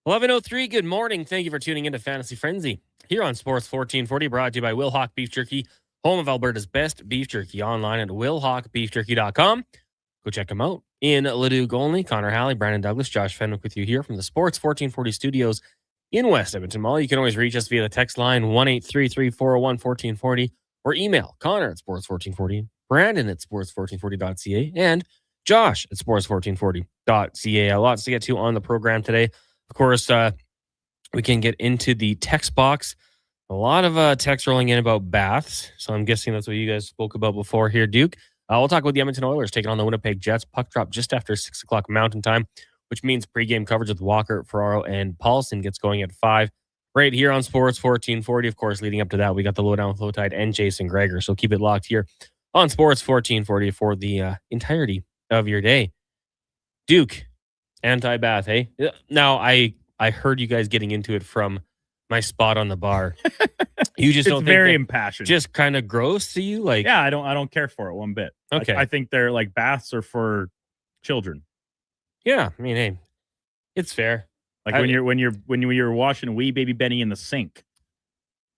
11:03. Good morning. Thank you for tuning into Fantasy Frenzy here on Sports 1440, brought to you by Will Hawk Beef Jerky, home of Alberta's best beef jerky, online at willhawkbeefjerky.com. Go check them out. In Leduc only, Connor Halley, Brandon Douglas, Josh Fenwick with you here from the Sports 1440 studios in West Edmonton Mall. You can always reach us via the text line 1-833-401-1440 or email Connor at sports1440, Brandon at sports1440.ca, and Josh at sports1440.ca. Lots to get to on the program today. Of course, we can get into the text box. A lot of text rolling in about baths, so I'm guessing that's what you guys spoke about before here, Duke. We'll talk about the Edmonton Oilers taking on the Winnipeg Jets. Puck drop just after 6 o'clock Mountain Time, which means pregame coverage with Walker, Ferraro, and Paulson gets going at 5. Right here on Sports 1440. Of course, leading up to that, we got the Lowdown with Lowtide and Jason Greger. So keep it locked here on Sports 1440 for the entirety of your day. Duke, anti-bath, hey? Now, I heard you guys getting into it from my spot on the bar. You just don't think very impassioned. Just kind of gross to you? Like, yeah, I don't care for it one bit. Okay. I think they're like baths are for children. Yeah, I mean, hey, it's fair. Like when you're washing wee baby Benny in the sink.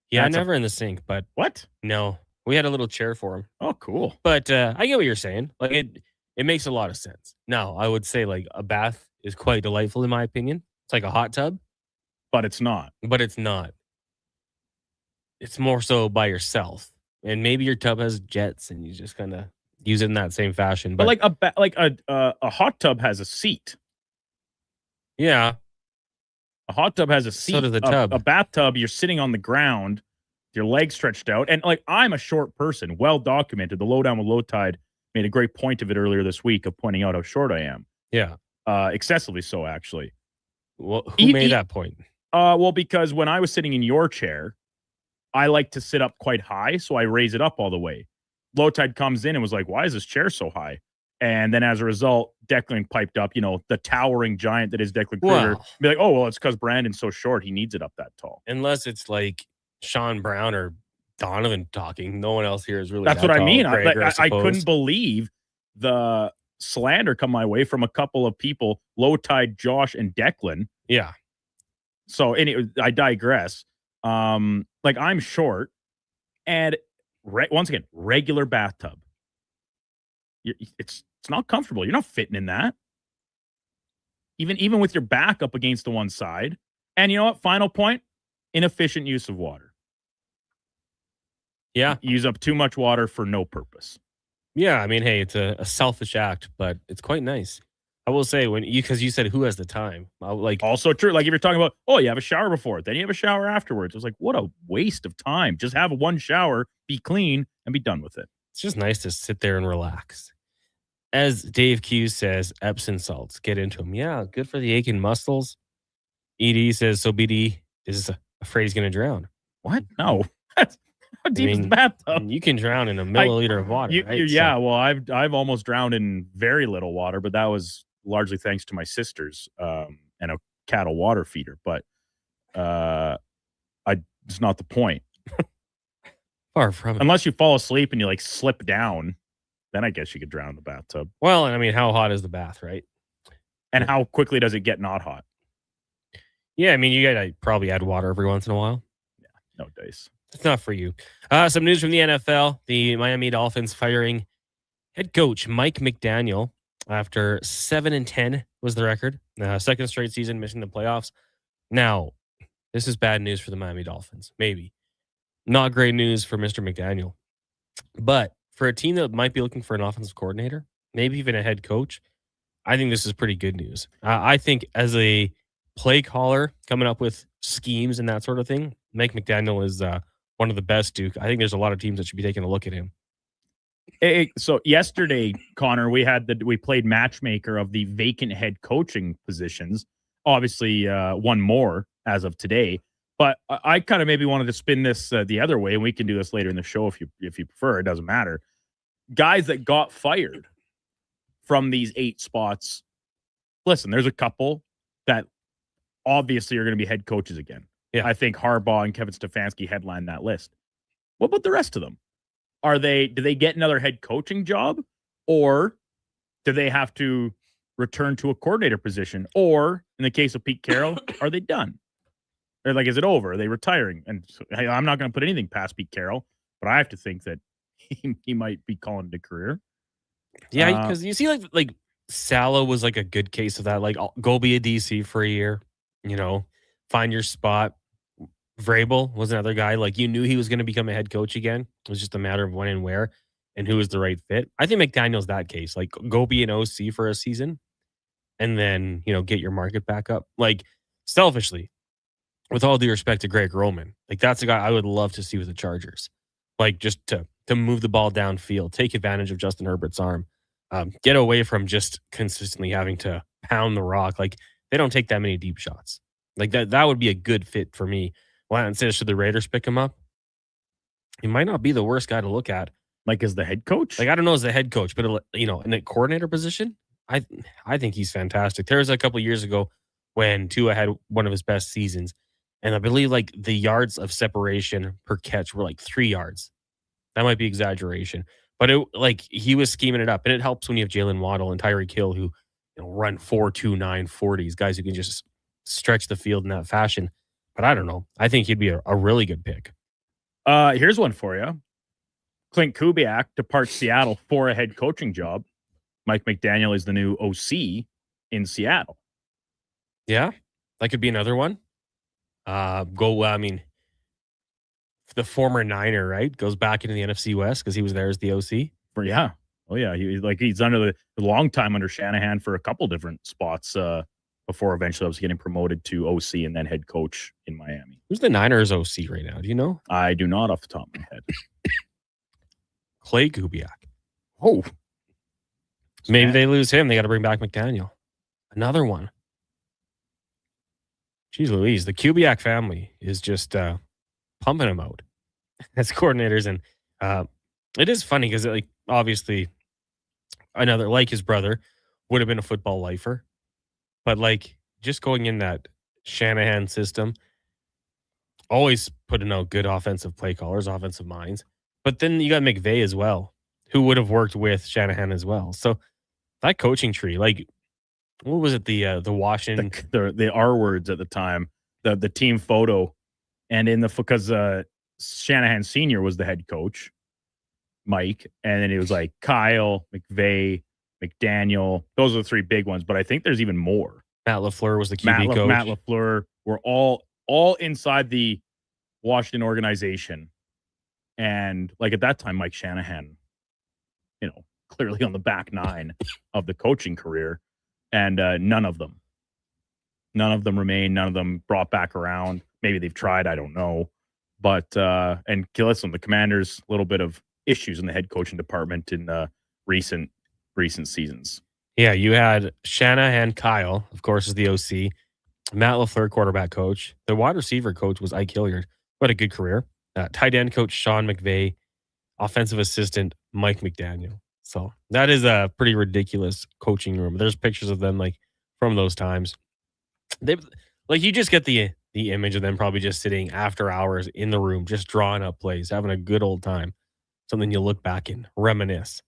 Yeah, never in the sink, but what? No, we had a little chair for him. Oh, cool. But I get what you're saying. Like it makes a lot of sense. Now, I would say like a bath is quite delightful in my opinion. It's like a hot tub, but it's not. It's more so by yourself, and maybe your tub has jets, and you just kind of use it in that same fashion. But like a hot tub has a seat. Yeah, a hot tub has a seat. So does the tub. A bathtub, you're sitting on the ground, your legs stretched out, and like I'm a short person, well documented. The Lowdown with Lowtide made a great point of it earlier this week of pointing out how short I am. Yeah, excessively so, actually. Well, who made that point? Well, because when I was sitting in your chair, I like to sit up quite high, so I raise it up all the way. Lowtide comes in and was like, why is this chair so high? And then as a result, Declan piped up, the towering giant that is Declan Kruger. Wow. Be like, oh, well, it's because Brandon's so short. He needs it up that tall. Unless it's like Sean Brown or Donovan talking. No one else here is really That's what I mean. I couldn't believe the slander come my way from a couple of people, Lowtide, Josh, and Declan. Yeah. So anyway, I digress. Like I'm short, and once again, regular bathtub. It's not comfortable. You're not fitting in that. Even with your back up against the one side. And you know what? Final point: inefficient use of water. Yeah, use up too much water for no purpose. Yeah, I mean, hey, it's a selfish act, but it's quite nice. I will say because you said who has the time, also true. Like if you're talking about, oh, you have a shower before it, then you have a shower afterwards. It's like, what a waste of time. Just have one shower, be clean, and be done with it. It's just nice to sit there and relax. As Dave Q says, Epsom salts, get into them. Yeah, good for the aching muscles. ED says, so BD is afraid he's going to drown. What? No. How deep is the bathtub? You can drown in a milliliter of water, right? Yeah, well, I've almost drowned in very little water, but that was largely thanks to my sisters and a cattle water feeder. But it's not the point. Far from it. Unless you fall asleep and you like slip down, then I guess you could drown in the bathtub. Well, and I mean, how hot is the bath, right? And how quickly does it get not hot? Yeah, I mean, you gotta probably add water every once in a while. Yeah, no dice. It's not for you. Some news from the NFL. The Miami Dolphins firing head coach Mike McDaniel after 7-10 was the record. Second straight season missing the playoffs. Now, this is bad news for the Miami Dolphins. Maybe. Not great news for Mr. McDaniel. But for a team that might be looking for an offensive coordinator, maybe even a head coach, I think this is pretty good news. I think as a play caller coming up with schemes and that sort of thing, Mike McDaniel is one of the best, Duke. I think there's a lot of teams that should be taking a look at him. So yesterday, Connor, we played matchmaker of the vacant head coaching positions. Obviously, one more as of today. But I kind of maybe wanted to spin this the other way, and we can do this later in the show if you prefer. It doesn't matter. Guys that got fired from these 8 spots. Listen, there's a couple that obviously are going to be head coaches again. Yeah. I think Harbaugh and Kevin Stefanski headline that list. What about the rest of them? Do they get another head coaching job, or do they have to return to a coordinator position? Or in the case of Pete Carroll, are they done? They're like, is it over? Are they retiring? And so, I'm not going to put anything past Pete Carroll, but I have to think that he might be calling it a career. Yeah, because you see, like Salah was like a good case of that. Like, go be a DC for a year, find your spot. Vrabel was another guy. Like, you knew he was going to become a head coach again. It was just a matter of when and where and who was the right fit. I think McDaniel's that case. Like, go be an OC for a season and then, get your market back up. Like, selfishly, with all due respect to Greg Roman, like, that's a guy I would love to see with the Chargers. Like, just to move the ball downfield, take advantage of Justin Herbert's arm, get away from just consistently having to pound the rock. Like, they don't take that many deep shots. Like, that would be a good fit for me. Well, instead, should the Raiders pick him up? He might not be the worst guy to look at. Like, as the head coach? Like, I don't know as the head coach, but, in a coordinator position, I think he's fantastic. There was a couple of years ago when Tua had one of his best seasons, and I believe, like, the yards of separation per catch were, like, 3 yards. That might be exaggeration. But, he was scheming it up, and it helps when you have Jalen Waddle and Tyreek Hill who, run 4.29 40s, guys who can just stretch the field in that fashion. But I don't know. I think he'd be a really good pick. Here's one for you. Clint Kubiak departs Seattle for a head coaching job. Mike McDaniel is the new OC in Seattle. Yeah, that could be another one. The former Niner, right, goes back into the NFC West because he was there as the OC. Yeah. Oh, yeah. He's under the long time under Shanahan for a couple different spots before eventually I was getting promoted to OC and then head coach in Miami. Who's the Niners OC right now? Do you know? I do not off the top of my head. Clay Kubiak. Oh. Maybe they lose him. They got to bring back McDaniel. Another one. Jeez Louise. The Kubiak family is just pumping him out as coordinators. And it is funny because, obviously, another, like his brother, would have been a football lifer. But, just going in that Shanahan system, always putting out good offensive play callers, offensive minds. But then you got McVay as well, who would have worked with Shanahan as well. So that coaching tree, what was it? The Washington, the R words at the time, the team photo, and because Shanahan Senior was the head coach, Mike, and then it was like Kyle, McVay, McDaniel. Those are the three big ones, but I think there's even more. Matt LaFleur was the QB coach. Matt LaFleur were all inside the Washington organization. And at that time, Mike Shanahan, clearly on the back nine of the coaching career. And none of them remain. None of them brought back around. Maybe they've tried. I don't know. But, and listen, the Commanders, a little bit of issues in the head coaching department in recent seasons. Yeah, you had Shanahan, Kyle, of course, is the OC. Matt LaFleur, quarterback coach. The wide receiver coach was Ike Hilliard. What a good career. Tight end coach Sean McVay. Offensive assistant Mike McDaniel. So that is a pretty ridiculous coaching room. There's pictures of them from those times. They you just get the image of them probably just sitting after hours in the room, just drawing up plays, having a good old time. Something you look back and reminisce.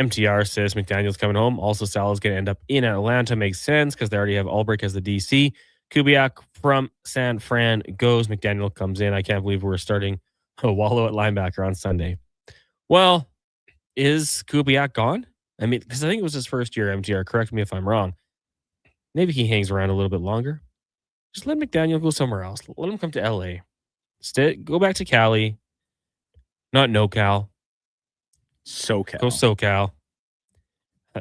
MTR says McDaniel's coming home. Also, Salah's going to end up in Atlanta. Makes sense because they already have Ulbrich as the DC. Kubiak from San Fran goes. McDaniel comes in. I can't believe we're starting Wallow at linebacker on Sunday. Well, is Kubiak gone? I mean, because I think it was his first year, MTR. Correct me if I'm wrong. Maybe he hangs around a little bit longer. Just let McDaniel go somewhere else. Let him come to LA. Go back to Cali. Not NoCal. SoCal. Go SoCal.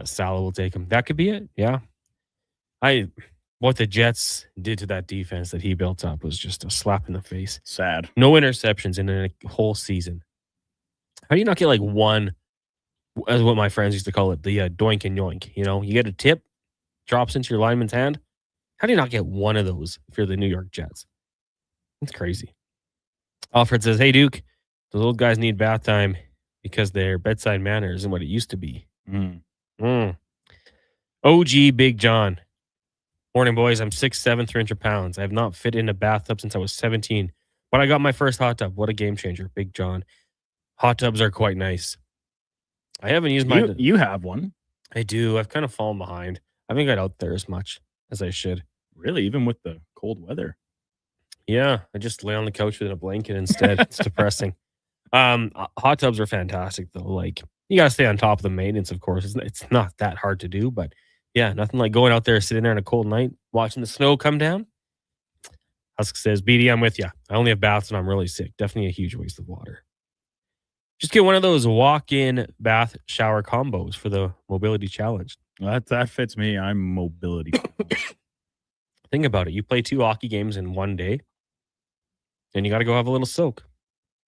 Salah will take him. That could be it. Yeah. What the Jets did to that defense that he built up was just a slap in the face. Sad. No interceptions in a whole season. How do you not get one, as what my friends used to call it, the doink and yoink? You get a tip, drops into your lineman's hand. How do you not get one of those if you're the New York Jets? It's crazy. Alfred says, hey, Duke, those old guys need bath time because their bedside manner isn't what it used to be. OG Big John. Morning, boys. I'm 6'7", 300 pounds. I have not fit in a bathtub since I was 17, but I got my first hot tub. What a game changer, Big John. Hot tubs are quite nice. I haven't used my... You have one. I do. I've kind of fallen behind. I haven't got out there as much as I should. Really, even with the cold weather. Yeah, I just lay on the couch with a blanket instead. It's depressing. Hot tubs are fantastic though. Like you gotta stay on top of the maintenance, of course. It's not that hard to do, but yeah, nothing like going out there, sitting there on a cold night, watching the snow come down. Husk says, BD, I'm with you. I only have baths and I'm really sick. Definitely a huge waste of water. Just get one of those walk-in bath shower combos for the mobility challenge. That fits me. I'm mobility. Think about it. You play 2 hockey games in one day, and you got to go have a little soak.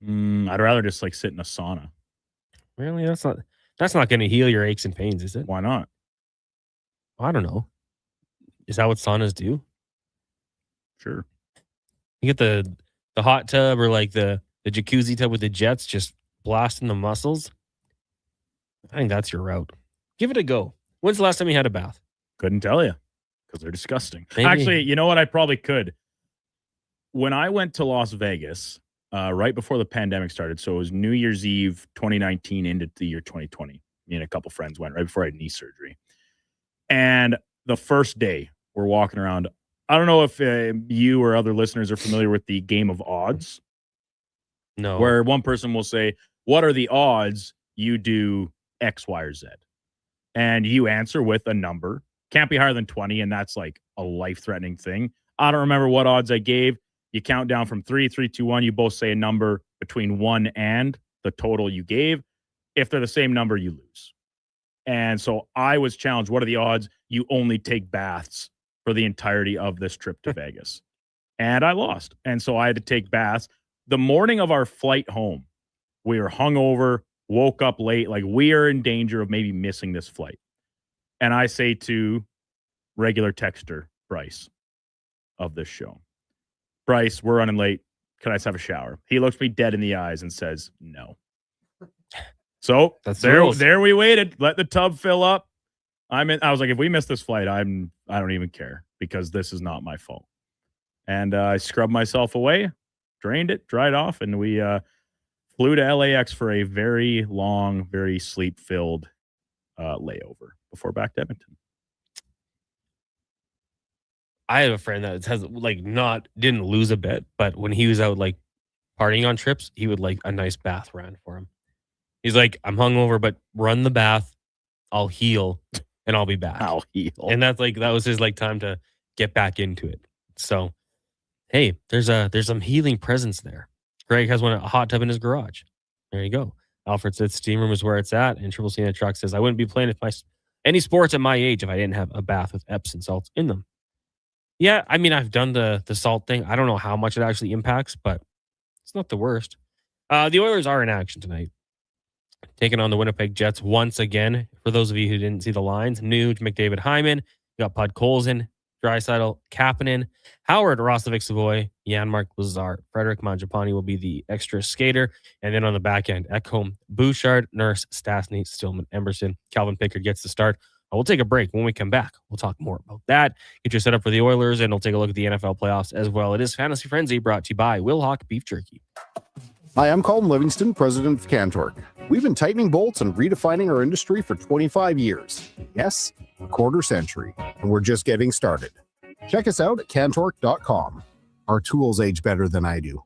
I'd rather just like sit in a sauna. Really? That's not going to heal your aches and pains, is it? Why not? I don't know. Is that what saunas do? Sure. You get the hot tub or like the jacuzzi tub with the jets just blasting the muscles. I think that's your route. Give it a go. When's the last time you had a bath? Couldn't tell you because they're disgusting. Maybe. Actually, you know what? I probably could. When I went to Las Vegas right before the pandemic started, so it was New Year's Eve 2019 into the year 2020. Me and a couple friends went right before I had knee surgery. And the first day we're walking around. I don't know if you or other listeners are familiar with the game of odds. No. Where one person will say, what are the odds you do X, Y, or Z? And you answer with a number. Can't be higher than 20, and that's like a life-threatening thing. I don't remember what odds I gave. You count down from 3, 3, 2, 1. You both say a number between 1 and the total you gave. If they're the same number, you lose. And so I was challenged, what are the odds you only take baths for the entirety of this trip to Vegas? And I lost. And so I had to take baths. The morning of our flight home, we were hungover, woke up late, like we are in danger of maybe missing this flight. And I say to regular texter Bryce of this show, Bryce, we're running late. Can I just have a shower? He looks me dead in the eyes and says, no. So there we waited. Let the tub fill up. I was like, if we miss this flight, I don't even care because this is not my fault. And I scrubbed myself away, drained it, dried off, and we flew to LAX for a very long, very sleep-filled layover before back to Edmonton. I have a friend that has like didn't lose a bet, but when he was out like partying on trips, he would like a nice bath ran for him. He's like, I'm hungover, but run the bath, I'll heal, and I'll be back. I'll heal. And that was his like time to get back into it. So, hey, there's some healing presence there. Greg has a hot tub in his garage. There you go. Alfred says steam room is where it's at, and Triple C in the truck says I wouldn't be playing any sports at my age if I didn't have a bath with Epsom salts in them. Yeah, I mean I've done the salt thing. I don't know how much it actually impacts, but it's not the worst. The Oilers are in action tonight, taking on the Winnipeg Jets once again. For those of you who didn't see the lines, Nuge, McDavid, Hyman, you got Podkolzin, Draisaitl, Kapanen, Howard, Roslovic, Savoy, Janmark, Lazar, Frederick Mangiapane will be the extra skater. And then on the back end, Ekholm, Bouchard, Nurse, Stastny, Stillman, Emberson, Calvin Pickard gets the start. We'll take a break. When we come back, we'll talk more about that. Get you set up for the Oilers, and we'll take a look at the NFL playoffs as well. It is Fantasy Frenzy, brought to you by Wilhock Beef Jerky. Hi, I'm Colin Livingston, president of Cantork. We've been tightening bolts and redefining our industry for 25 years. Yes, a quarter century, and we're just getting started. Check us out at cantork.com. Our tools age better than I do.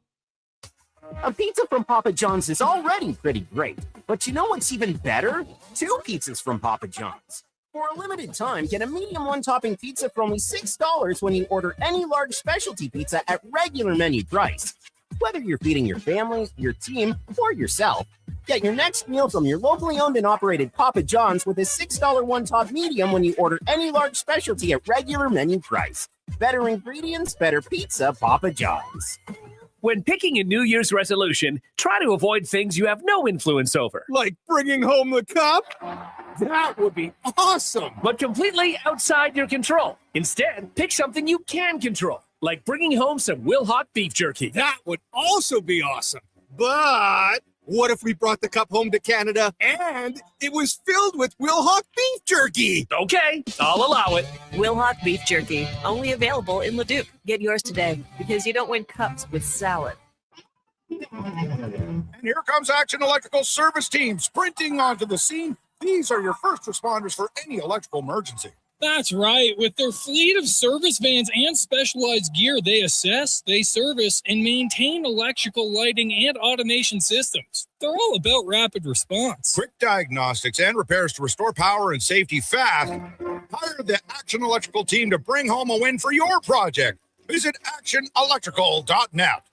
A pizza from Papa John's is already pretty great, but you know what's even better? 2 pizzas from Papa John's. For a limited time, get a medium one-topping pizza for only $6 when you order any large specialty pizza at regular menu price. Whether you're feeding your family, your team, or yourself, get your next meal from your locally owned and operated Papa John's with a $6 one-top medium when you order any large specialty at regular menu price. Better ingredients, better pizza, Papa John's. When picking a New Year's resolution, try to avoid things you have no influence over. Like bringing home the cup? That would be awesome! But completely outside your control. Instead, pick something you can control, like bringing home some Wilhock beef jerky. That would also be awesome. But what if we brought the cup home to Canada and it was filled with Wilhock beef jerky? Okay, I'll allow it. Wilhock beef jerky, only available in Leduc. Get yours today, because you don't win cups with salad. And here comes Action Electrical Service Team sprinting onto the scene These are your first responders for any electrical emergency. That's right. With their fleet of service vans and specialized gear, they assess, they service, and maintain electrical lighting and automation systems. They're all about rapid response. Quick diagnostics and repairs to restore power and safety fast. Hire the Action Electrical team to bring home a win for your project. Visit actionelectrical.net.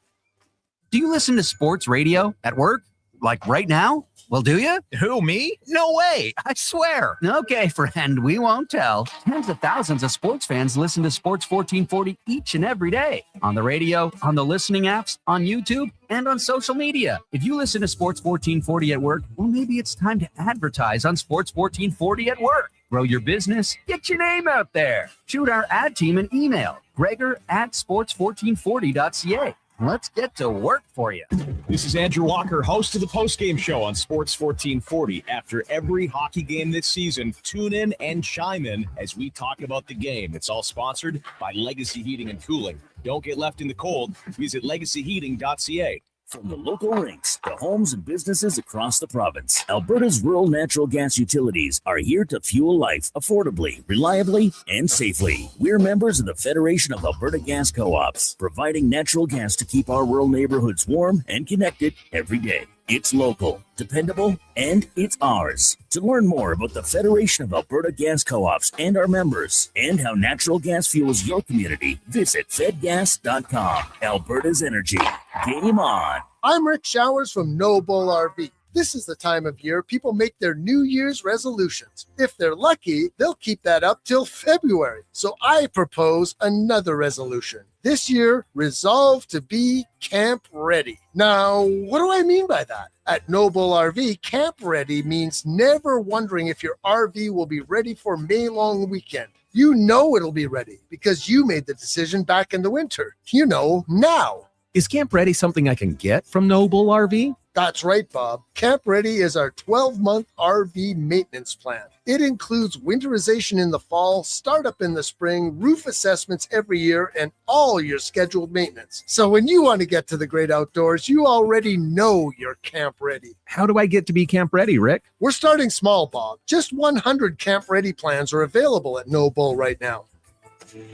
Do you listen to sports radio at work? Like right now? Well, do you? Who, me? No way. I swear. Okay, friend, we won't tell. Tens of thousands of sports fans listen to Sports 1440 each and every day. On the radio, on the listening apps, on YouTube, and on social media. If you listen to Sports 1440 at work, well, maybe it's time to advertise on Sports 1440 at work. Grow your business. Get your name out there. Shoot our ad team an email. Gregor@sports1440.ca. Let's get to work for you. This is Andrew Walker, host of the postgame show on Sports 1440. After every hockey game this season, tune in and chime in as we talk about the game. It's all sponsored by Legacy Heating and Cooling. Don't get left in the cold. Visit legacyheating.ca. From the local rinks to homes and businesses across the province, Alberta's rural natural gas utilities are here to fuel life affordably, reliably, and safely. We're members of the Federation of Alberta Gas Co-ops, providing natural gas to keep our rural neighborhoods warm and connected every day. It's local, dependable, and it's ours. To learn more about the Federation of Alberta Gas Co-ops and our members, and how natural gas fuels your community, visit fedgas.com. Alberta's energy. Game on. I'm Rick Showers from No Bull RV. This is the time of year people make their New Year's resolutions. If they're lucky, they'll keep that up till February. So I propose another resolution. This year, resolve to be camp ready. Now, what do I mean by that? At Noble RV, camp ready means never wondering if your RV will be ready for May long weekend. You know it'll be ready because you made the decision back in the winter. You know, now. Is Camp Ready something I can get from Noble RV? That's right, Bob. Camp Ready is our 12-month RV maintenance plan. It includes winterization in the fall, startup in the spring, roof assessments every year, and all your scheduled maintenance. So when you want to get to the great outdoors, you already know you're Camp Ready. How do I get to be Camp Ready, Rick? We're starting small, Bob. Just 100 Camp Ready plans are available at No Bull right now.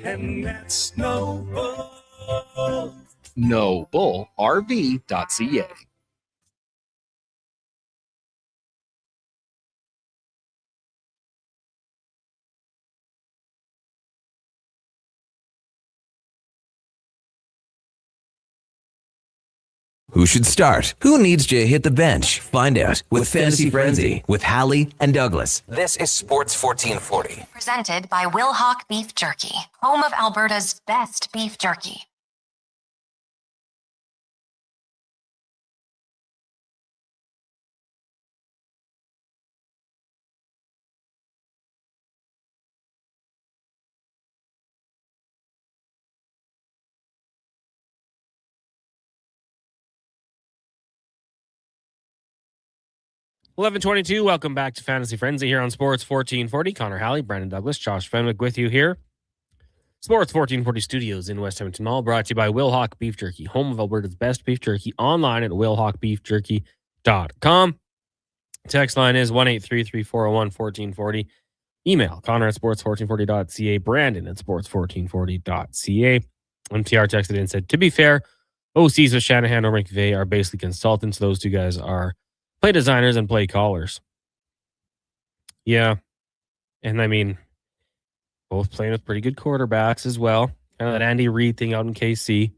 And that's No Bull. NobleRV.ca. Who should start? Who needs to hit the bench? Find out with Fantasy Frenzy with Halley and Douglas. This is Sports 1440. Presented by Will Hawk Beef Jerky, home of Alberta's best beef jerky. $11:22. Welcome back to Fantasy Frenzy here on Sports 1440. Connor Halley, Brandon Douglas, Josh Fenwick with you here. Sports 1440 Studios in West Edmonton Mall, brought to you by Will Hawk Beef Jerky, home of Alberta's best beef jerky, online at willhawkbeefjerky.com. Text line is 1-833-401-1440. Email Connor at sports1440.ca, Brandon at sports1440.ca. MTR texted in and said, to be fair, OCs with Shanahan or McVay are basically consultants. Those two guys are play designers and play callers. Yeah. And I mean, both playing with pretty good quarterbacks as well. Kind of that Andy Reid thing out in KC.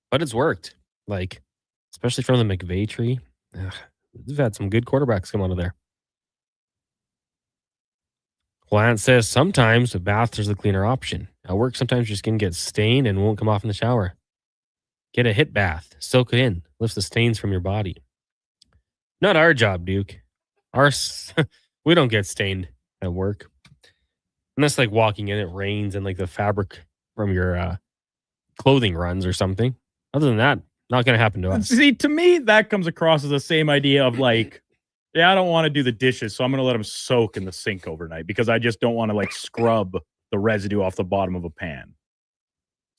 But it's worked. Like, especially from the McVay tree. We've had some good quarterbacks come out of there. Lance says sometimes a bath is the cleaner option. At work, sometimes your skin gets stained and won't come off in the shower. Get a hit bath. Soak it in. Lifts the stains from your body. Not our job, Duke. We don't get stained at work. Unless like walking in, it rains and like the fabric from your clothing runs or something. Other than that, not going to happen to us. See, to me, that comes across as the same idea of like, yeah, I don't want to do the dishes, so I'm going to let them soak in the sink overnight because I just don't want to like scrub the residue off the bottom of a pan.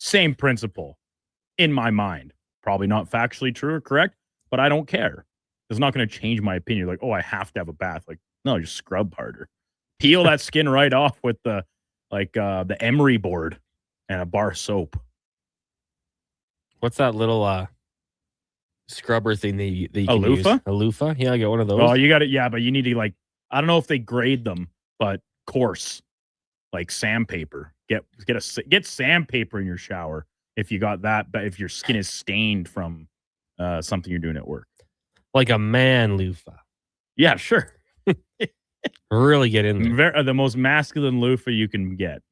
Same principle in my mind. Probably not factually true or correct, but I don't care. It's not going to change my opinion. Like, oh, I have to have a bath. Like, No, just scrub harder. Peel that skin right off with the emery board and a bar of soap. What's that little scrubber thing that you can use? Loofah? A loofah? Yeah, I got one of those. Oh, you got it. Yeah, but you need to I don't know if they grade them, but coarse, like sandpaper. Get sandpaper in your shower if you got that. But if your skin is stained from something you're doing at work, like a man loofah. Yeah, sure. Really get in there. The most masculine loofah you can get.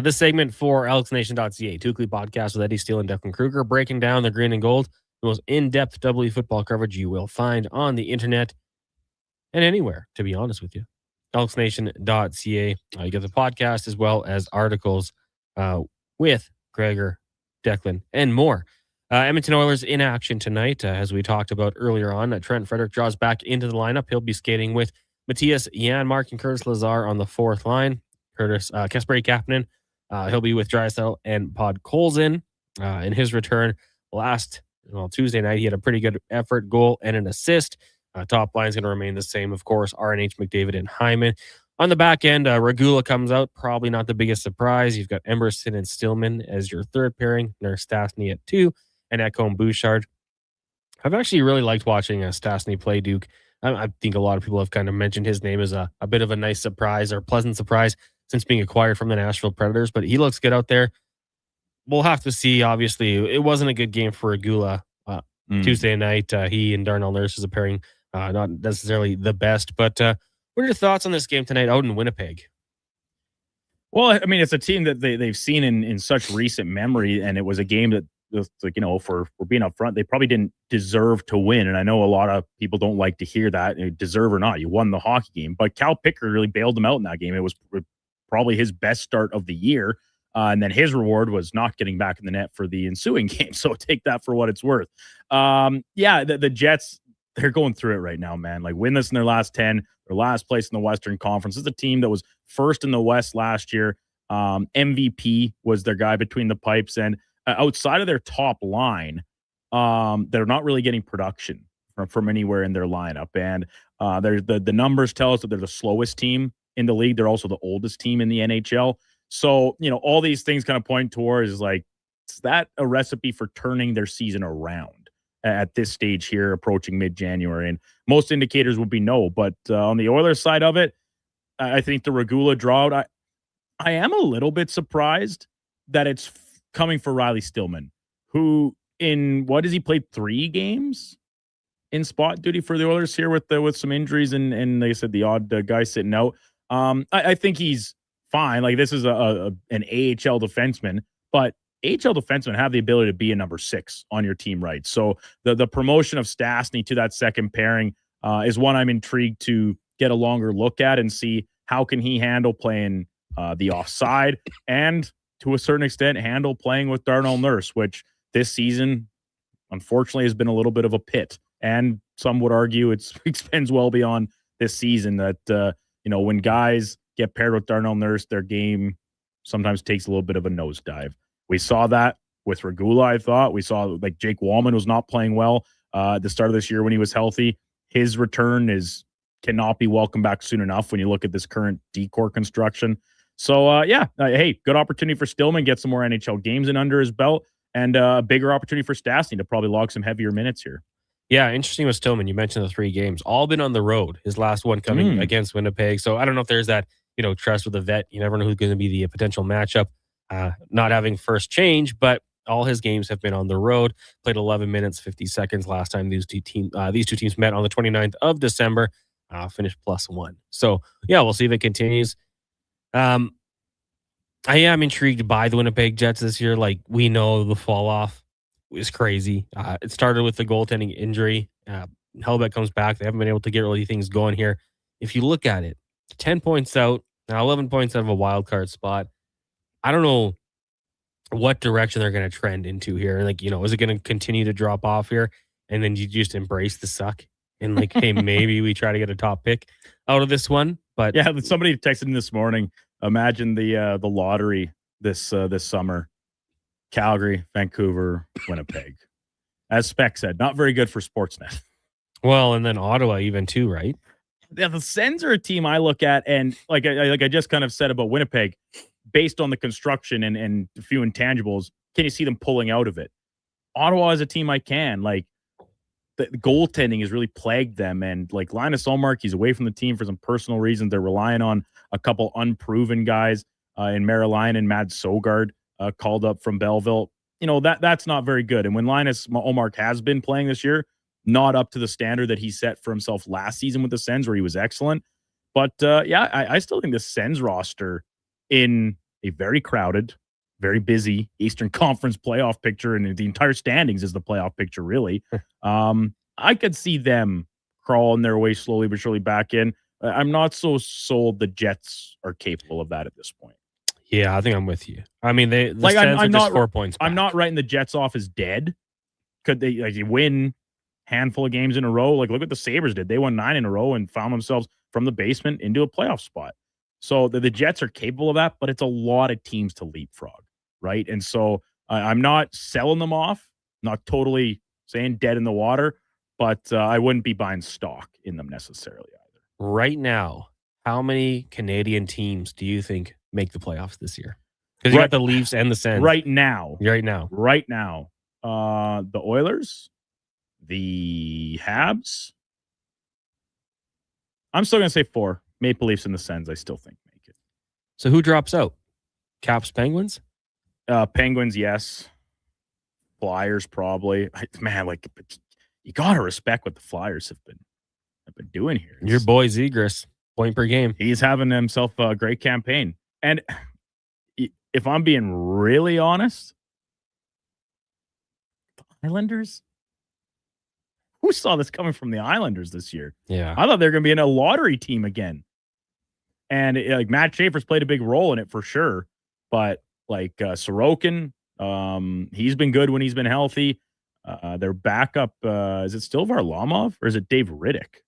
This segment for elksnation.ca, two-weekly podcast with Eddie Steele and Declan Kruger, breaking down the green and gold, the most in-depth W football coverage you will find on the internet and anywhere, to be honest with you. elksnation.ca. You get the podcast as well as articles with Gregor, Declan, and more. Edmonton Oilers in action tonight, as we talked about earlier on. Trent Frederick draws back into the lineup. He'll be skating with Matthias Janmark and Curtis Lazar on the fourth line. Kasperi Kapanen, he'll be with Drysdale and Pod Colson in his return. Tuesday night, he had a pretty good effort, goal, and an assist. Top line is going to remain the same, of course. RNH, McDavid, and Hyman. On the back end, Regula comes out. Probably not the biggest surprise. You've got Emerson and Stillman as your third pairing. Nurse Stastny at 2, and Ekholm Bouchard. I've actually really liked watching Stastny play, Duke. I think a lot of people have kind of mentioned his name as a bit of a nice surprise or pleasant surprise since being acquired from the Nashville Predators, but he looks good out there. We'll have to see. Obviously, it wasn't a good game for Regula Tuesday night. He and Darnell Nurse is a pairing, not necessarily the best, but what are your thoughts on this game tonight out in Winnipeg? Well, I mean, it's a team that they've seen in such recent memory, and it was a game that, for being up front, they probably didn't deserve to win. And I know a lot of people don't like to hear that, deserve or not. You won the hockey game, but Cal Pickard really bailed them out in that game. It was probably his best start of the year. And then his reward was not getting back in the net for the ensuing game. So take that for what it's worth. The Jets, they're going through it right now, man. Like, winless in their last 10, their last place in the Western Conference. This is a team that was first in the West last year. MVP was their guy between the pipes. And outside of their top line, they're not really getting production from anywhere in their lineup. And the numbers tell us that they're the slowest team in the league. They're also the oldest team in the NHL. So, all these things kind of point towards is that a recipe for turning their season around at this stage here, approaching mid-January? And most indicators would be no. But on the Oilers side of it, I think the Regula drought, I am a little bit surprised that it's coming for Riley Stillman, who he played 3 games in spot duty for the Oilers here with some injuries and like I said, the odd guy sitting out. I think he's fine. Like, this is an AHL defenseman, but AHL defensemen have the ability to be a number 6 on your team, right? So the promotion of Stastny to that second pairing is one I'm intrigued to get a longer look at and see how can he handle playing the offside and, to a certain extent, handle playing with Darnell Nurse, which this season, unfortunately, has been a little bit of a pit. And some would argue it extends well beyond this season that, when guys get paired with Darnell Nurse, their game sometimes takes a little bit of a nosedive. We saw that with Regula, I thought. We saw Jake Wallman was not playing well at the start of this year when he was healthy. His return cannot be welcomed back soon enough when you look at this current decor construction. So, hey, good opportunity for Stillman, get some more NHL games in under his belt, and a bigger opportunity for Stastny to probably log some heavier minutes here. Yeah, interesting with Stillman. You mentioned the 3 games, all been on the road. His last one coming against Winnipeg. So I don't know if there's that, trust with the vet. You never know who's going to be the potential matchup. Not having first change, but all his games have been on the road. Played 11 minutes, 50 seconds last time these two teams met on the 29th of December. Finished +1. So, yeah, we'll see if it continues. I am intrigued by the Winnipeg Jets this year. Like, we know the fall off is crazy. It started with the goaltending injury. Hellbeck comes back. They haven't been able to get really things going here. If you look at it, 10 points out, now 11 points out of a wild card spot. I don't know what direction they're going to trend into here. Is it going to continue to drop off here? And then you just embrace the suck and hey, maybe we try to get a top pick out of this one. But yeah, somebody texted me this morning. Imagine the lottery this summer: Calgary, Vancouver, Winnipeg. As Spec said, not very good for Sportsnet. Well, and then Ottawa even too, right? the Sens are a team I look at, and like I just kind of said about Winnipeg, based on the construction and a few intangibles, can you see them pulling out of it? Ottawa is a team I can. Like, the goaltending has really plagued them, and like Linus Ullmark, he's away from the team for some personal reasons. They're relying on a couple unproven guys in Marilyn and Mad Sogard called up from Belleville. That's not very good. And when Linus Ullmark has been playing this year, not up to the standard that he set for himself last season with the Sens, where he was excellent. But I still think the Sens roster, in a very crowded, very busy Eastern Conference playoff picture, and the entire standings is the playoff picture, really. I could see them crawling their way slowly but surely back in. I'm not so sold the Jets are capable of that at this point. Yeah, I think I'm with you. I mean, the Sens are just 4 points back. I'm not writing the Jets off as dead. Could they win handful of games in a row? Like, look what the Sabres did. They won 9 in a row and found themselves from the basement into a playoff spot. So the Jets are capable of that, but it's a lot of teams to leapfrog, right? And so I'm not selling them off, not totally saying dead in the water, but I wouldn't be buying stock in them necessarily either. Right now, how many Canadian teams do you think make the playoffs this year? Because you got the Leafs and the Sens. Right now. The Oilers, the Habs. I'm still going to say 4. Maple Leafs and the Sens, I still think make it. So who drops out? Caps, Penguins? Penguins, yes. Flyers, probably. Man, you got to respect what the Flyers have been doing here. Your boy Zegras, point per game. He's having himself a great campaign. And if I'm being really honest, the Islanders? Who saw this coming from the Islanders this year? Yeah. I thought they were going to be in a lottery team again. And Matt Schaefer's played a big role in it for sure. But Sorokin, he's been good when he's been healthy. Their backup, is it still Varlamov or is it Dave Riddick?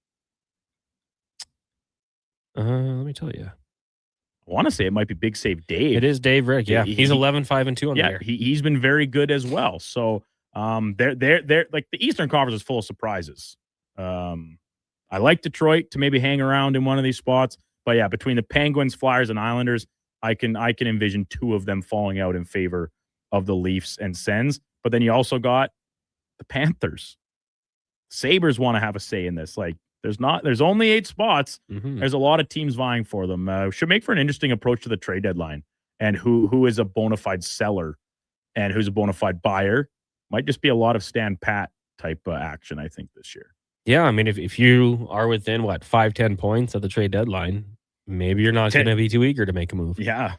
Let me tell you. I want to say it might be Big Save Dave. It is Dave Riddick. Yeah, he's 11-5-2 on the year. He's been very good as well. So they're like, the Eastern Conference is full of surprises. I like Detroit to maybe hang around in one of these spots, but yeah, between the Penguins, Flyers, and Islanders, I can envision 2 of them falling out in favor of the Leafs and Sens. But then you also got the Panthers. Sabres want to have a say in this. Like, there's only 8 spots. Mm-hmm. There's a lot of teams vying for them. Should make for an interesting approach to the trade deadline, and who is a bona fide seller and who's a bona fide buyer. Might just be a lot of stand pat type action, I think, this year. Yeah, I mean, if you are within 5-10 points of the trade deadline, maybe you're not going to be too eager to make a move. Yeah,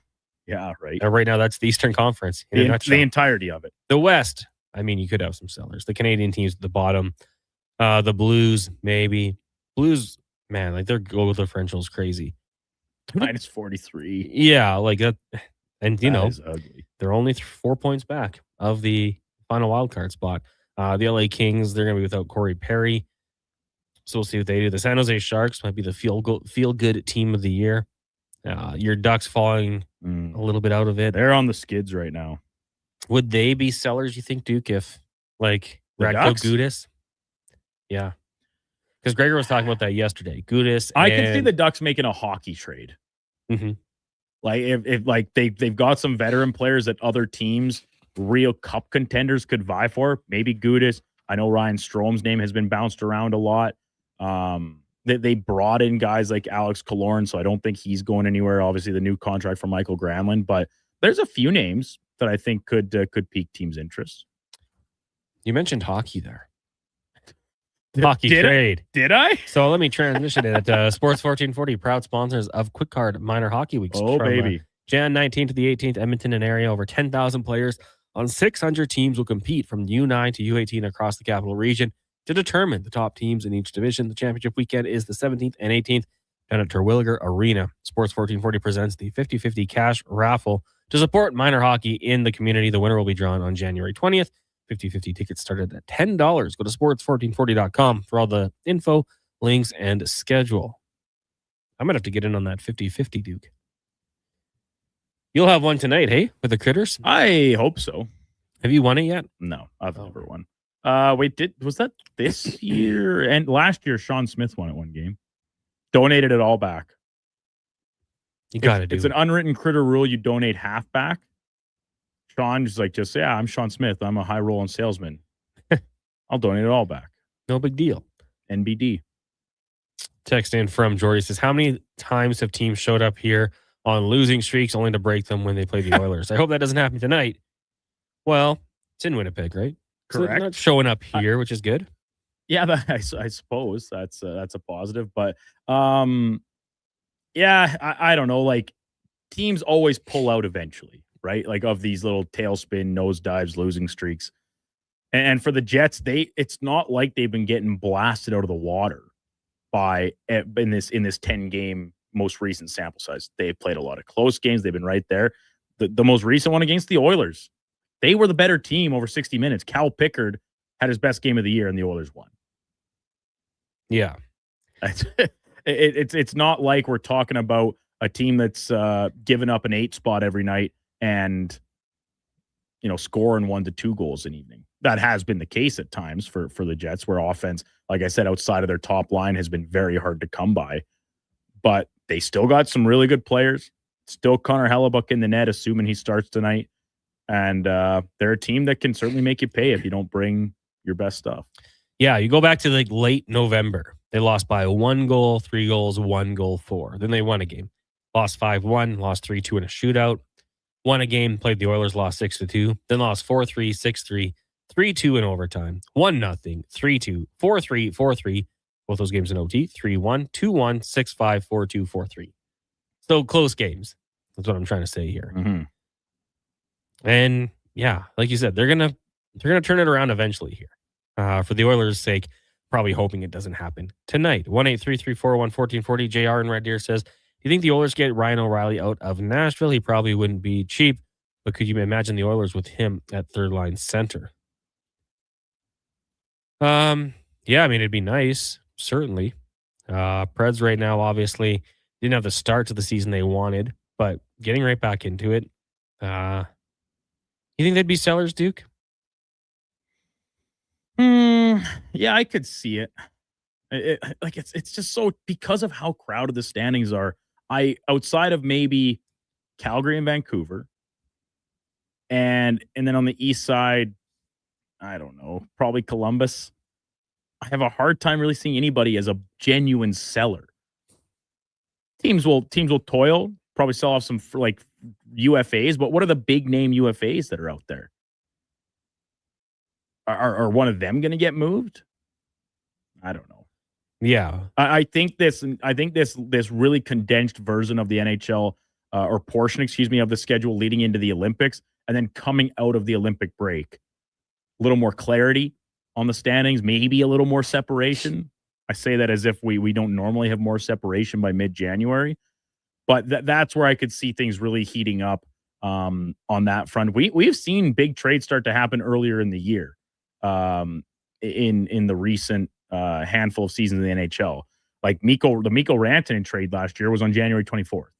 right. Right now, that's the Eastern Conference. The entirety of it. The West, I mean, you could have some sellers. The Canadian teams at the bottom. The Blues, maybe. Blues, man, their goal differential is crazy. Minus 43. Yeah, like that. And, That is ugly. they're only 4 points back of the final wildcard spot. The LA Kings, they're going to be without Corey Perry. So we'll see what they do. The San Jose Sharks might be the feel-good team of the year. Your Ducks falling a little bit out of it. They're on the skids right now. Would they be sellers, you think, Duke, if Radko Gudas? Yeah. Because Gregor was talking about that yesterday. Gudas. I can see the Ducks making a hockey trade. Mm-hmm. If they've got some veteran players that other teams, real cup contenders, could vie for. Maybe Gudas. I know Ryan Strome's name has been bounced around a lot. They brought in guys like Alex Killorn, so I don't think he's going anywhere. Obviously, the new contract for Michael Granlund, but there's a few names that I think could pique teams' interest. You mentioned hockey there. Hockey trade. Did I? So let me transition it. Sports 1440, proud sponsors of Quick Card Minor Hockey Weeks. Oh, baby. Jan 19th to the 18th, Edmonton and area. Over 10,000 players on 600 teams will compete from U9 to U18 across the capital region to determine the top teams in each division. The championship weekend is the 17th and 18th down at Terwilliger Arena. Sports 1440 presents the 50-50 cash raffle to support minor hockey in the community. The winner will be drawn on January 20th. 50-50 tickets started at $10. Go to sports1440.com for all the info, links, and schedule. I might have to get in on that 50-50, Duke. You'll have one tonight, hey, with the Critters? I hope so. Have you won it yet? No, I've never won. Wait, was that this year? And last year, Sean Smith won at one game. Donated it all back. You got to do It's an unwritten critter rule. You donate half back. Sean's like, I'm Sean Smith. I'm a high rolling salesman. I'll donate it all back. No big deal. NBD. Text in from Jordy says, how many times have teams showed up here on losing streaks only to break them when they play the Oilers? I hope that doesn't happen tonight. Well, it's in Winnipeg, right? So Correct. they're not showing up here, which is good. Yeah, I suppose that's a positive. But yeah, I don't know. Like, teams always pull out eventually, right? Like, of these little tailspin nosedives, losing streaks. And for the Jets, it's not like they've been getting blasted out of the water in this 10-game most recent sample size. They've played a lot of close games. They've been right there. The most recent one against the Oilers, they were the better team over 60 minutes. Cal Pickard had his best game of the year, and the Oilers won. Yeah. It's not like we're talking about a team that's given up an 8 spot every night and scoring 1 to 2 goals an evening. That has been the case at times for the Jets, where offense, like I said, outside of their top line has been very hard to come by. But they still got some really good players. Still Connor Hellebuck in the net, assuming he starts tonight. And they're a team that can certainly make you pay if you don't bring your best stuff. Yeah, you go back to like late November. They lost by 1 goal, 3 goals, 1 goal, 4. Then they won a game. Lost 5-1, lost 3-2 in a shootout. Won a game, played the Oilers, lost 6-2. Then lost 4-3, 6-3, 3-2 in overtime. 1-0, 3-2, 4-3, 4-3. Both those games in OT. 3-1, 2-1, 6-5, 4-2, 4-3. So close games. That's what I'm trying to say here. Mm-hmm. And yeah, like you said, they're gonna turn it around eventually here. For the Oilers' sake, probably hoping it doesn't happen tonight. 1-833-401-1440. JR in Red Deer says, do you think the Oilers get Ryan O'Reilly out of Nashville? He probably wouldn't be cheap, but could you imagine the Oilers with him at third line center? Yeah, I mean, it'd be nice, certainly. Preds right now obviously didn't have the start to the season they wanted, but getting right back into it. You think they'd be sellers, Duke? Yeah, I could see it. It's just so, because of how crowded the standings are. Outside of maybe Calgary and Vancouver, and then on the east side, I don't know, probably Columbus. I have a hard time really seeing anybody as a genuine seller. Teams will toil, probably sell off some UFAs, but what are the big name UFAs that are out there? Are one of them going to get moved? I don't know. Yeah, I think this really condensed version of the NHL or portion, of the schedule leading into the Olympics and then coming out of the Olympic break, a little more clarity on the standings, maybe a little more separation. I say that as if we don't normally have more separation by mid-January, but that's where I could see things really heating up on that front. We've seen big trades start to happen earlier in the year. In the recent handful of seasons in the NHL, like the Mikko Rantanen trade last year was on January 24th.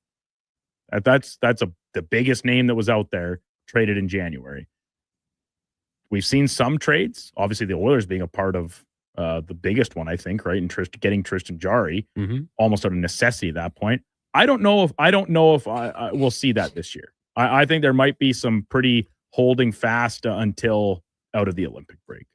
That's the biggest name that was out there traded in January. We've seen some trades, obviously the Oilers being a part of the biggest one, I think, right? And getting Tristan Jarry almost out of necessity at that point. I don't know if I will see that this year. I think there might be some pretty holding fast until out of the Olympic break.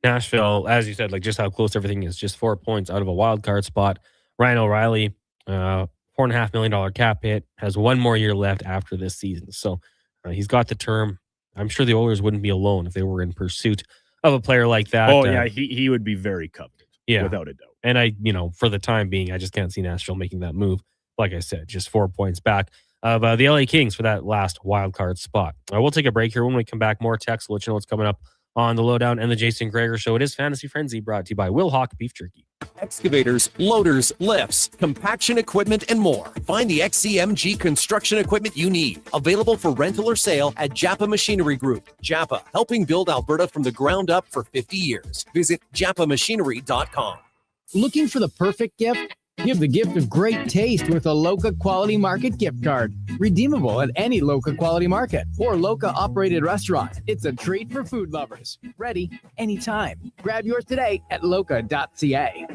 Nashville, as you said, like just how close everything is, just 4 points out of a wild card spot. Ryan O'Reilly, $4.5 million cap hit, has 1 more year left after this season. So he's got the term. I'm sure the Oilers wouldn't be alone if they were in pursuit of a player like that. Oh, yeah, he would be very coveted, without a doubt. And for the time being, I just can't see Nashville making that move. Like I said, just 4 points back of the LA Kings for that last wild card spot. We'll take a break here. When we come back, more text. We'll let you know what's coming up on the Lowdown and the Jason Gregor Show. It is Fantasy Frenzy, brought to you by Will Hawk Beef Jerky. Excavators, loaders, lifts, compaction equipment, and more. Find the XCMG construction equipment you need. Available for rental or sale at Japa Machinery Group. Japa, helping build Alberta from the ground up for 50 years. Visit japamachinery.com. Looking for the perfect gift? Give the gift of great taste with a Loca Quality Market gift card. Redeemable at any Loca Quality Market or Loca operated restaurant. It's a treat for food lovers. Ready anytime. Grab yours today at loca.ca.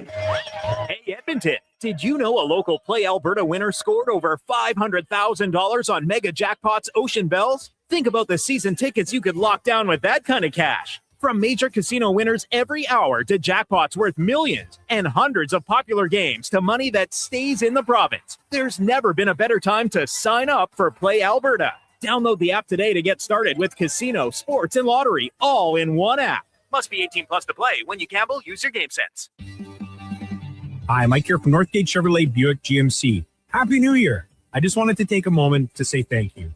Hey, Edmonton. Did you know a local Play Alberta winner scored over $500,000 on Mega Jackpots Ocean Bells? Think about the season tickets you could lock down with that kind of cash. From major casino winners every hour to jackpots worth millions and hundreds of popular games to money that stays in the province, there's never been a better time to sign up for Play Alberta. Download the app today to get started with casino, sports, and lottery all in one app. Must be 18 plus to play. When you gamble, use your game sense. Hi, Mike here from Northgate Chevrolet Buick GMC. Happy New Year! I just wanted to take a moment to say thank you.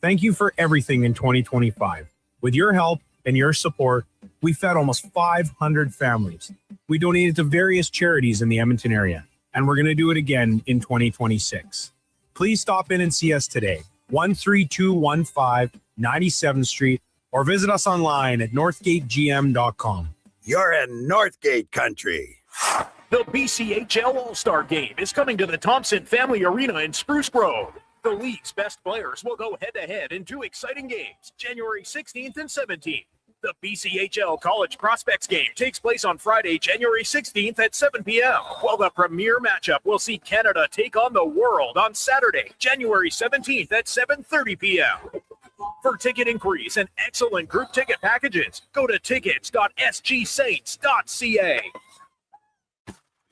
Thank you for everything in 2025. With your help and your support, we fed almost 500 families. We donated to various charities in the Edmonton area, and we're going to do it again in 2026. Please stop in and see us today, 13215 97th Street, or visit us online at northgategm.com. You're in Northgate country. The BCHL All-Star Game is coming to the Thompson Family Arena in Spruce Grove. The league's best players will go head-to-head in two exciting games, January 16th and 17th. The BCHL College Prospects Game takes place on Friday, January 16th at 7 p.m., while the premier matchup will see Canada take on the world on Saturday, January 17th at 7:30 p.m. For ticket inquiries and excellent group ticket packages, go to tickets.sgsaints.ca.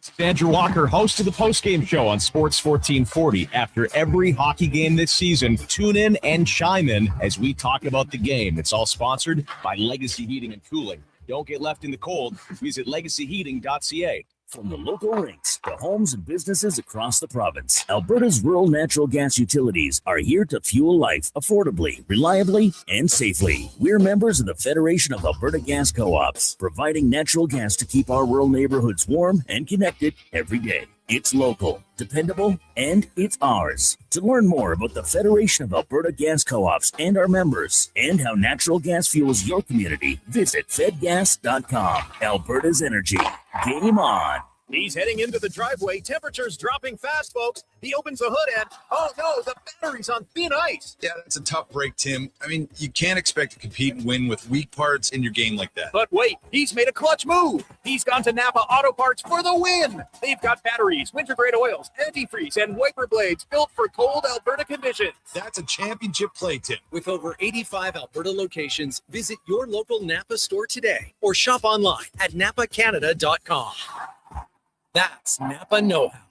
It's Andrew Walker, host of the postgame show on Sports 1440. After every hockey game this season, tune in and chime in as we talk about the game. It's all sponsored by Legacy Heating and Cooling. Don't get left in the cold. Visit legacyheating.ca. From the local rinks to homes and businesses across the province, Alberta's rural natural gas utilities are here to fuel life affordably, reliably, and safely. We're members of the Federation of Alberta Gas Co-ops, providing natural gas to keep our rural neighborhoods warm and connected every day. It's local, dependable, and it's ours. To learn more about the Federation of Alberta Gas Co-ops and our members, and how natural gas fuels your community, visit fedgas.com. Alberta's energy. Game on. He's heading into the driveway. Temperature's dropping fast, folks. He opens the hood and, oh no, the battery's on thin ice. Yeah, that's a tough break, Tim. I mean, you can't expect to compete and win with weak parts in your game like that. But wait, he's made a clutch move. He's gone to Napa Auto Parts for the win. They've got batteries, winter-grade oils, antifreeze, and wiper blades built for cold Alberta conditions. That's a championship play, Tim. With over 85 Alberta locations, visit your local Napa store today or shop online at napacanada.com. That's Napa know-how.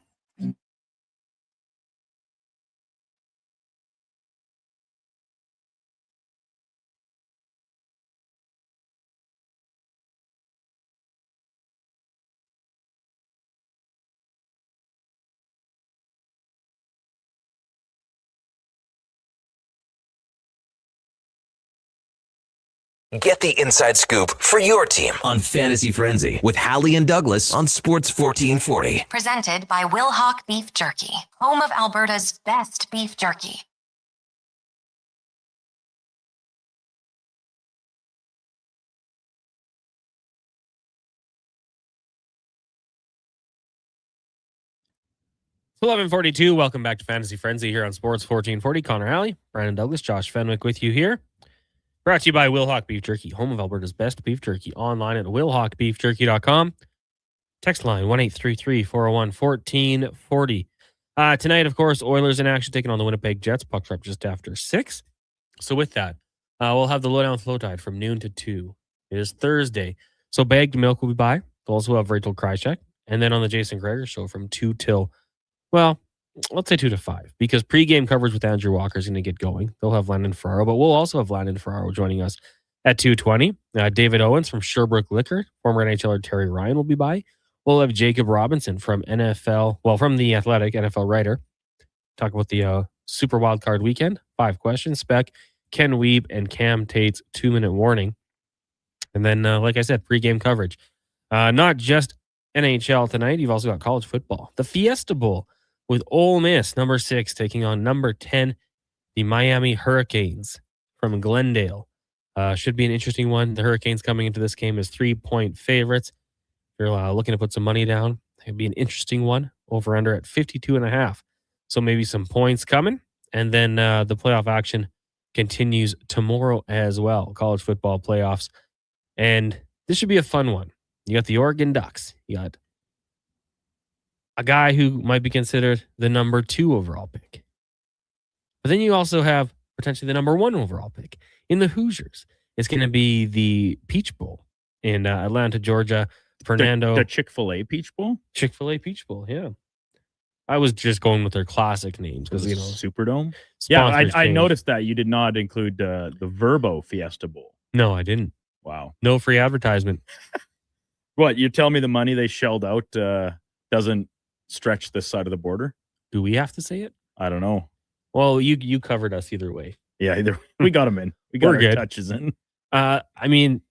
Get the inside scoop for your team on Fantasy Frenzy with Halley and Douglas on Sports 1440. Presented by Will Hawk Beef Jerky, home of Alberta's best beef jerky. It's 11:42. Welcome back to Fantasy Frenzy here on Sports 1440. Connor Halley, Brandon Douglas, Josh Fenwick with you here. Brought to you by Will Hawk Beef Jerky, home of Alberta's best beef jerky. Online at willhawkbeefjerky.com. Text line 1-833-401-1440. Tonight, of course, Oilers in action taking on the Winnipeg Jets. Puck drop just after 6. So with that, we'll have the Lowdown Flow Tide from noon to 2. It is Thursday. So bagged milk will be by. We'll also have Rachel Krychek. And then on the Jason Greger show from 2 till, well, let's say 2 to 5, because pregame coverage with Andrew Walker is going to get going. They'll have Landon Ferraro, but we'll also have Landon Ferraro joining us at 2:20. David Owens from Sherbrooke Liquor, former NHLer Terry Ryan will be by. We'll have Jacob Robinson from from The Athletic, NFL writer. Talk about the Super Wildcard Weekend. 5 questions. Spec, Ken Weeb, and Cam Tate's 2-minute warning. And then, like I said, pregame coverage. Not just NHL tonight. You've also got college football. The Fiesta Bowl, with Ole Miss, number 6, taking on number 10, the Miami Hurricanes from Glendale. Should be an interesting one. The Hurricanes coming into this game as 3-point favorites. If you're looking to put some money down, it'd be an interesting one. Over under at 52.5. So maybe some points coming. And then the playoff action continues tomorrow as well. College football playoffs. And this should be a fun one. You got the Oregon Ducks. You got a guy who might be considered the number 2 overall pick. But then you also have potentially the number 1 overall pick in the Hoosiers. It's going to be the Peach Bowl in Atlanta, Georgia. Fernando. The Chick-fil-A Peach Bowl? Chick-fil-A Peach Bowl, yeah. I was just going with their classic names because, you know. Superdome? Yeah, I noticed that you did not include the Verbo Fiesta Bowl. No, I didn't. Wow. No free advertisement. What, you tell me the money they shelled out doesn't stretch this side of the border? Do we have to say it? I don't know. Well, you covered us either way. Yeah, we got them in. We got We're our good. touches in. I mean,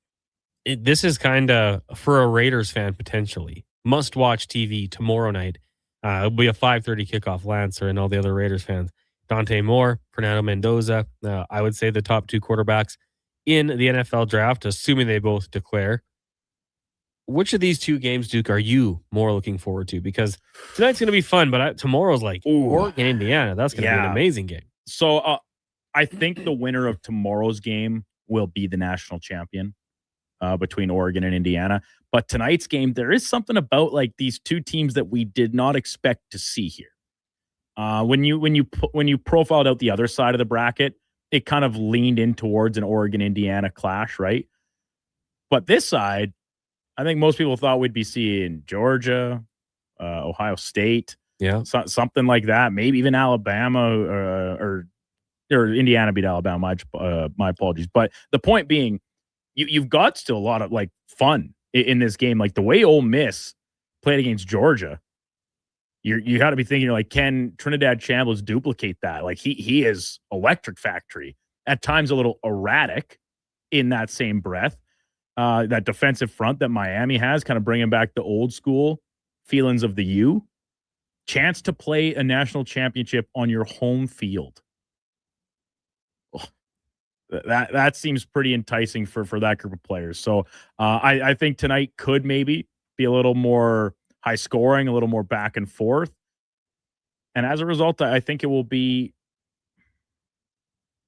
this is kind of, for a Raiders fan, potentially, must-watch TV tomorrow night. It'll be a 5:30 kickoff. Lancer and all the other Raiders fans. Dante Moore, Fernando Mendoza. I would say the top 2 quarterbacks in the NFL draft, assuming they both declare. Which of these 2 games, Duke, are you more looking forward to? Because tonight's going to be fun, but tomorrow's like Oregon, Indiana. That's going to be an amazing game. So I think the winner of tomorrow's game will be the national champion between Oregon and Indiana. But tonight's game, there is something about like these 2 teams that we did not expect to see here. When you profiled out the other side of the bracket, it kind of leaned in towards an Oregon-Indiana clash, right? But this side, I think most people thought we'd be seeing Georgia, Ohio State, something like that. Maybe even Alabama or Indiana beat Alabama. My apologies. But the point being, you've got still a lot of like fun in this game. Like the way Ole Miss played against Georgia, you got to be thinking like, can Trinidad Chambliss duplicate that? Like he is electric factory. At times a little erratic in that same breath. That defensive front that Miami has, kind of bringing back the old school feelings of the U. Chance to play a national championship on your home field. Oh, that seems pretty enticing for that group of players. So I think tonight could maybe be a little more high scoring, a little more back and forth. And as a result, I think it will be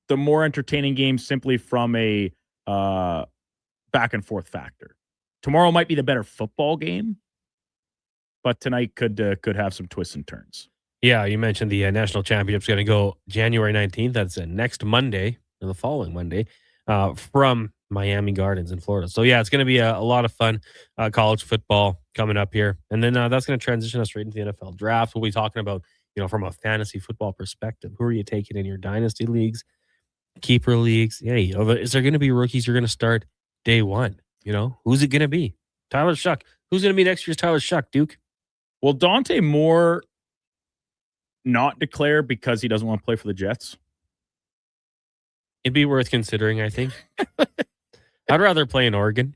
the more entertaining game simply from a back and forth factor. Tomorrow might be the better football game, but tonight could have some twists and turns. Yeah, you mentioned the national championship's going to go January 19th. That's next Monday or the following Monday from Miami Gardens in Florida. So yeah, it's going to be a lot of fun. College football coming up here, and then that's going to transition us right into the NFL draft. We'll be talking about, you know, from a fantasy football perspective, who are you taking in your dynasty leagues, keeper leagues? Yeah, is there going to be rookies you're going to start day one? You know, who's it going to be? Tyler Shuck. Who's going to be next year's Tyler Shuck, Duke? Will Dante Moore not declare because he doesn't want to play for the Jets? It'd be worth considering, I think. I'd rather play in Oregon.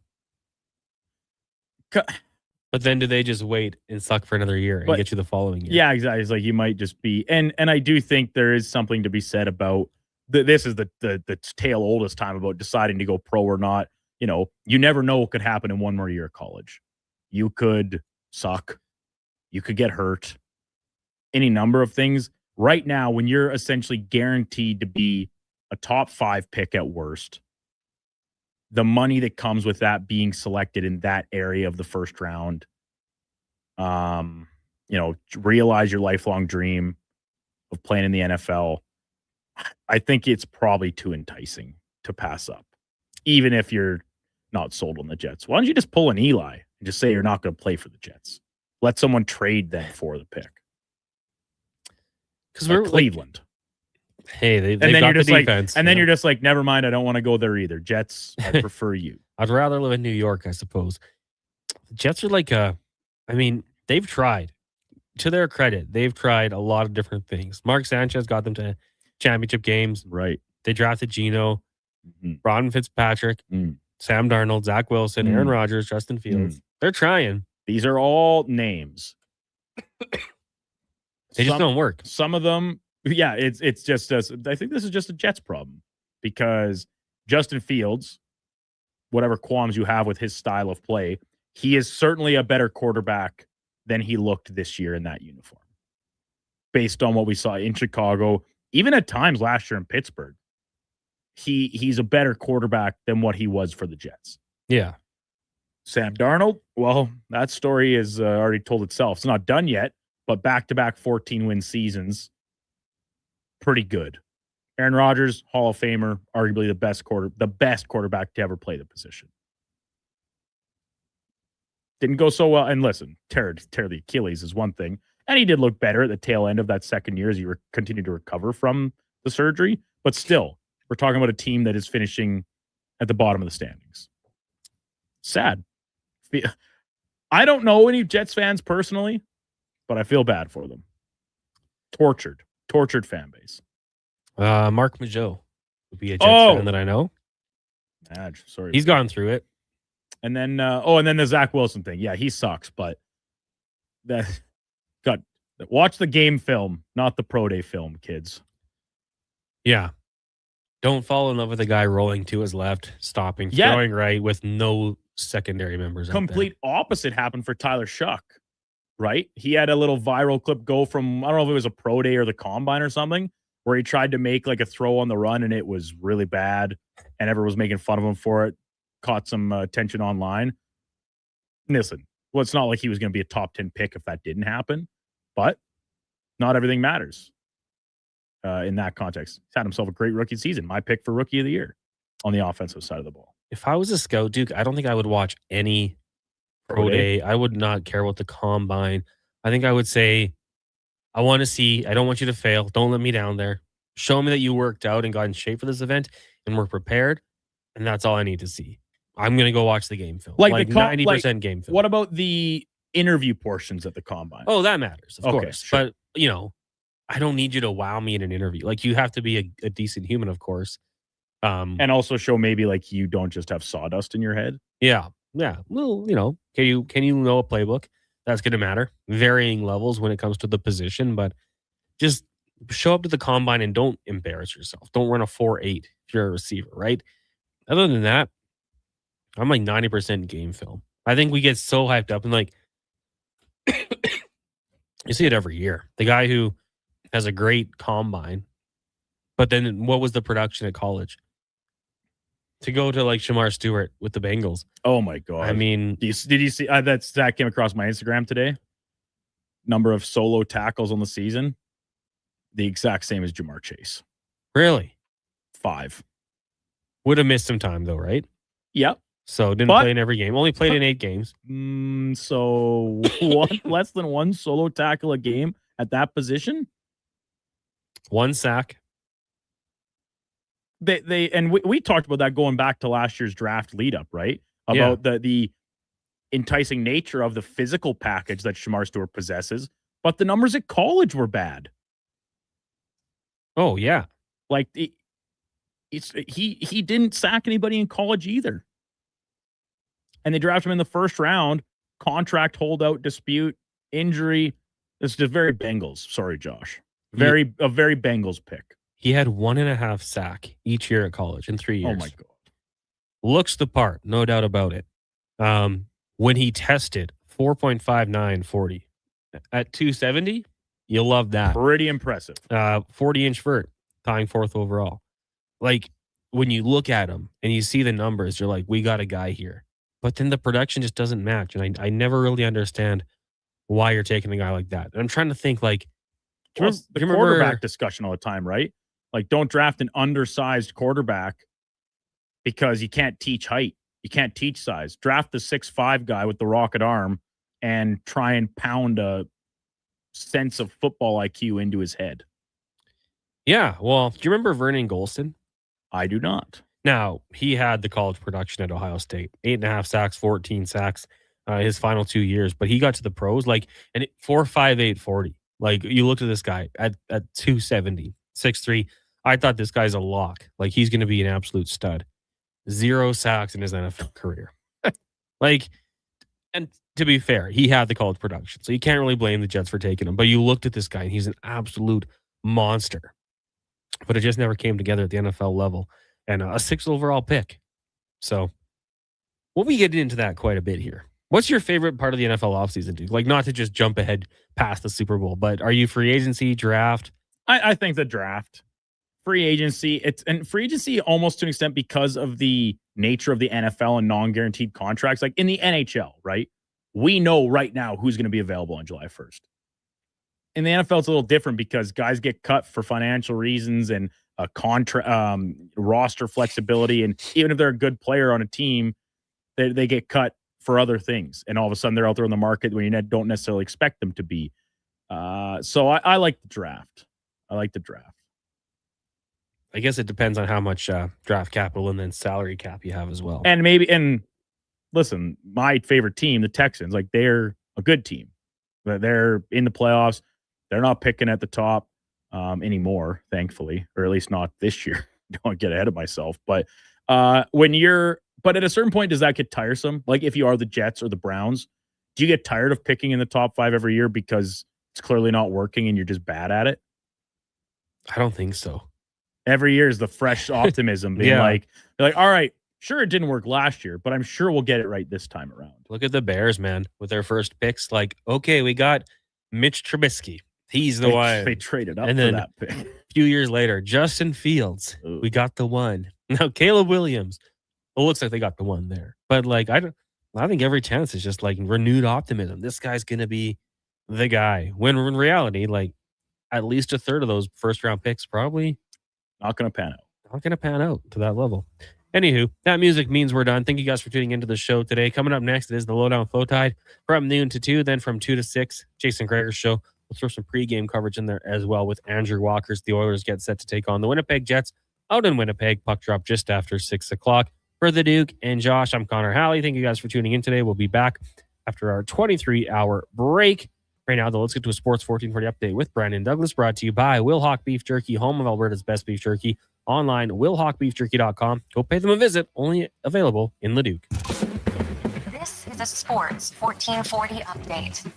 But then do they just wait and suck for another year and get you the following year? Yeah, exactly. It's like you might just be, and I do think there is something to be said about this is the tale oldest time about deciding to go pro or not. You know, you never know what could happen in one more year of college. You could suck. You could get hurt. Any number of things. Right now, when you're essentially guaranteed to be a top 5 pick at worst, the money that comes with that being selected in that area of the first round, realize your lifelong dream of playing in the NFL, I think it's probably too enticing to pass up, even if you're not sold on the Jets. Why don't you just pull an Eli and just say you're not going to play for the Jets? Let someone trade them for the pick. Because we're Cleveland. Hey, they've got the defense. Then you're just like, never mind, I don't want to go there either. Jets, I prefer you. I'd rather live in New York, I suppose. The Jets are like they've tried. To their credit, they've tried a lot of different things. Mark Sanchez got them to championship games. Right. They drafted Geno, Ron Fitzpatrick, Sam Darnold, Zach Wilson, Aaron Rodgers, Justin Fields. They're trying. These are all names. They just don't work. Some of them, yeah, it's just I think this is just a Jets problem because Justin Fields, whatever qualms you have with his style of play, he is certainly a better quarterback than he looked this year in that uniform. Based on what we saw in Chicago, even at times last year in Pittsburgh, he's a better quarterback than what he was for the Jets. Yeah. Sam Darnold, well, that story is already told itself. It's not done yet. but back-to-back 14-win seasons, pretty good. Aaron Rodgers, Hall of Famer, arguably the best quarterback to ever play the position. Didn't go so well. And listen, tear the Achilles is one thing. And he did look better at the tail end of that second year as he continued to recover from the surgery. But still, we're talking about a team that is finishing at the bottom of the standings. Sad. I don't know any Jets fans personally, but I feel bad for them. Tortured fan base. Mark Majot would be a Jets fan that I know. Madge, sorry. He's gone through it. And then, and then the Zach Wilson thing. Yeah, he sucks, but watch the game film, not the pro day film, kids. Yeah. Don't fall in love with a guy rolling to his left, stopping, throwing right with no secondary members. Complete opposite happened for Tyler Shuck, right? He had a little viral clip go from, I don't know if it was a pro day or the combine or something, where he tried to make like a throw on the run and it was really bad and everyone was making fun of him for it. Caught some attention online. Listen, well, it's not like he was going to be a top 10 pick if that didn't happen, but not everything matters in that context. He's had himself a great rookie season. My pick for rookie of the year on the offensive side of the ball. If I was a scout, Duke, I don't think I would watch any pro day. I would not care about the combine. I think I would say, I want to see, I don't want you to fail. Don't let me down there. Show me that you worked out and got in shape for this event and were prepared. And that's all I need to see. I'm going to go watch the game film. Like 90% game film. What about the interview portions at the combine? Oh, that matters, of course. Sure. But, I don't need you to wow me in an interview. Like, you have to be a decent human, of course. And also show maybe like you don't just have sawdust in your head. Yeah. Yeah. Well, can you know a playbook? That's going to matter. Varying levels when it comes to the position, but just show up to the combine and don't embarrass yourself. Don't run a 4.8 if you're a receiver, right? Other than that, I'm like 90% game film. I think we get so hyped up and like, you see it every year. The guy who has a great combine, but then what was the production at college? To go to like Shamar Stewart with the Bengals. Oh my God. I mean, did you see that came across my Instagram today? Number of solo tackles on the season, the exact same as Jamar Chase. Really? 5. Would have missed some time though, right? Yep. So didn't play in every game. Only played in 8 games. So less than 1 solo tackle a game at that position. 1 sack. We talked about that going back to last year's draft lead up, right? About the enticing nature of the physical package that Shamar Stewart possesses, but the numbers at college were bad. Oh yeah. Like he didn't sack anybody in college either. And they drafted him in the first round, contract holdout dispute, injury. It's just very Bengals. Sorry, Josh. A very Bengals pick. He had 1.5 sack each year at college in 3 years. Oh my God. Looks the part, no doubt about it. When he tested 4.59 40 at 270, you'll love that. Pretty impressive. 40-inch vert, tying 4th overall. Like, when you look at him and you see the numbers, you're like, we got a guy here. But then the production just doesn't match. And I never really understand why you're taking a guy like that. And I'm trying to think, like, the quarterback discussion all the time, right? Like, don't draft an undersized quarterback because you can't teach height. You can't teach size. Draft the 6'5" guy with the rocket arm and try and pound a sense of football IQ into his head. Yeah. Well, do you remember Vernon Golston? I do not. Now, he had the college production at Ohio State. 8.5 sacks, 14 sacks his final 2 years. But he got to the pros, like, and 4.58 40. Like, you looked at this guy at 270, 6'3". I thought this guy's a lock. Like, he's going to be an absolute stud. 0 sacks in his NFL career. Like, and to be fair, he had the college production. So you can't really blame the Jets for taking him. But you looked at this guy, and he's an absolute monster. But it just never came together at the NFL level. And a 6th overall pick. So we'll be getting into that quite a bit here. What's your favorite part of the NFL offseason, dude? Like, not to just jump ahead past the Super Bowl, but are you free agency, draft? I think the draft. Free agency, free agency almost to an extent because of the nature of the NFL and non-guaranteed contracts. Like in the NHL, right? We know right now who's going to be available on July 1st. in the NFL, it's a little different because guys get cut for financial reasons and roster flexibility. And even if they're a good player on a team, they get cut for other things. And all of a sudden they're out there on the market when you don't necessarily expect them to be. So I like the draft. I guess it depends on how much draft capital and then salary cap you have as well. And listen, my favorite team, the Texans, like they're a good team. They're in the playoffs. They're not picking at the top anymore, thankfully, or at least not this year. Don't get ahead of myself. But at a certain point, does that get tiresome? Like if you are the Jets or the Browns, do you get tired of picking in the top 5 every year because it's clearly not working and you're just bad at it? I don't think so. Every year is the fresh optimism being like, all right, sure, it didn't work last year, but I'm sure we'll get it right this time around. Look at the Bears, man, with their first picks. Like, okay, we got Mitch Trubisky. He's the one. They traded up and for then that pick. A few years later, Justin Fields. Ooh. We got the one. Now, Caleb Williams. It looks like they got the one there. But, like, I think every chance is just, like, renewed optimism. This guy's going to be the guy. When in reality, like, at least a third of those first-round picks probably not going to pan out. Not going to pan out to that level. Anywho, that music means we're done. Thank you guys for tuning into the show today. Coming up next, it is the Lowdown Flow Tide from noon to 2, then from 2 to 6, Jason Greger's show. We'll throw some pregame coverage in there as well with Andrew Walker's. The Oilers get set to take on the Winnipeg Jets out in Winnipeg. Puck drop just after 6 o'clock. For the Duke and Josh, I'm Connor Halley. Thank you guys for tuning in today. We'll be back after our 23-hour break. Right now, though, let's get to a Sports 1440 update with Brandon Douglas, brought to you by Will Hawk Beef Jerky, home of Alberta's best beef jerky. Online, willhawkbeefjerky.com. Go pay them a visit. Only available in Leduc. This is a Sports 1440 update.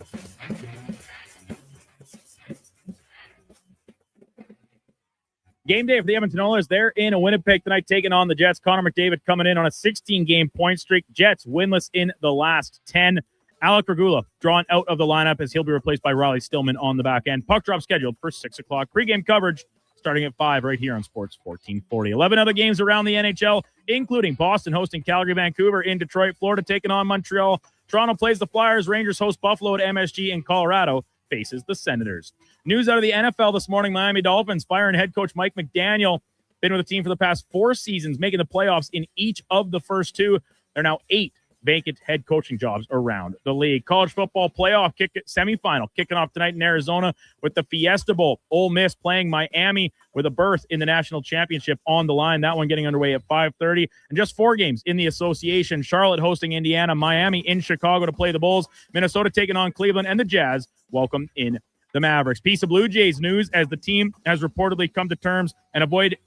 Game day for the Edmonton Oilers. They're in Winnipeg tonight, taking on the Jets. Connor McDavid coming in on a 16-game point streak. Jets winless in the last 10. Alec Regula drawn out of the lineup as he'll be replaced by Riley Stillman on the back end. Puck drop scheduled for 6 o'clock. Pre-game coverage starting at 5 right here on Sports 1440. 11 other games around the NHL, including Boston hosting Calgary, Vancouver in Detroit, Florida taking on Montreal. Toronto plays the Flyers, Rangers host Buffalo at MSG, and Colorado faces the Senators. News out of the NFL this morning, Miami Dolphins firing head coach Mike McDaniel. Been with the team for the past 4 seasons, making the playoffs in each of the first 2. They're now 8 vacant head coaching jobs around the league. College football playoff semifinal kicking off tonight in Arizona with the Fiesta Bowl. Ole Miss playing Miami with a berth in the national championship on the line. That one getting underway at 5:30. And just 4 games in the association. Charlotte hosting Indiana, Miami in Chicago to play the Bulls, Minnesota taking on Cleveland, and the Jazz welcome in the Mavericks. Piece of Blue Jays news as the team has reportedly come to terms and avoided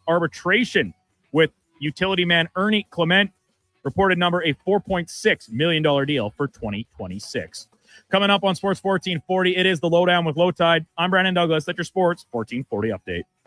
arbitration with utility man Ernie Clement. Reported number, a $4.6 million deal for 2026. Coming up on Sports 1440, it is the Lowdown with Low Tide. I'm Brandon Douglas. That's your Sports 1440 update.